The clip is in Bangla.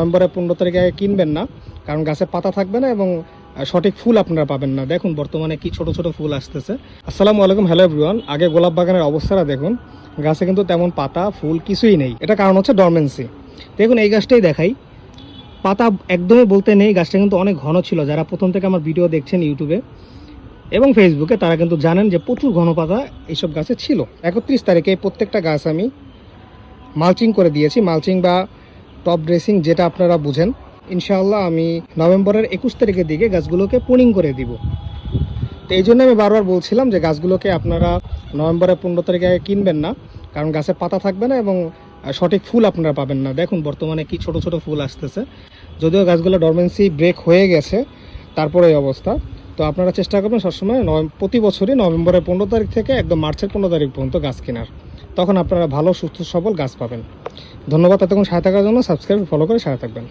নভেম্বরের 15 তারিখে আগে কিনবেন না, কারণ গাছে পাতা থাকবে না এবং সঠিক ফুল আপনারা পাবেন না। দেখুন বর্তমানে কি ছোট ছোট ফুল আসতেছে। আসসালামু আলাইকুম, হ্যালো এভরিওয়ান। আগে গোলাপ বাগানের অবস্থাটা দেখুন, গাছে কিন্তু তেমন পাতা ফুল কিছুই নেই। এটা কারণ হচ্ছে ডরমেন্সি। দেখুন এই গাছটাই দেখাই, পাতা একদমই বলতে নেই। গাছটা কিন্তু অনেক ঘন ছিল। যারা প্রথম থেকে আমার ভিডিও দেখছেন ইউটিউবে এবং ফেসবুকে, তারা কিন্তু জানেন যে প্রচুর ঘন পাতা এইসব গাছে ছিল। 31 তারিখে প্রত্যেকটা গাছ আমি মালচিং করে দিয়েছি, মালচিং বা টপ ড্রেসিং যেটা আপনারা বুঝেন। ইনশাআল্লাহ আমি নভেম্বরের 21 তারিখের দিকে গাছগুলোকে পুনিং করে দিব। তো এই জন্য আমি বারবার বলছিলাম যে গাছগুলোকে আপনারা নভেম্বরের 15 তারিখে আগে কিনবেন না, কারণ গাছে পাতা থাকবে না এবং সঠিক ফুল আপনারা পাবেন না। দেখুন বর্তমানে কি ছোট ছোট ফুল আসতেছে। যদিও গাছগুলো ডরমেন্সি ব্রেক হয়ে গেছে, তারপরে এই অবস্থা। তো আপনারা চেষ্টা করবেন সবসময় প্রতি বছরই নভেম্বরের 15 তারিখ থেকে একদম মার্চের 15 তারিখ পর্যন্ত গাছ কেনার। তখন আপনারা ভালো সুস্থ সবল গাছ পাবেন। ধন্যবাদ এতক্ষণ সাথে থাকার জন্য। সাবস্ক্রাইব ফলো করে সাথে থাকবেন।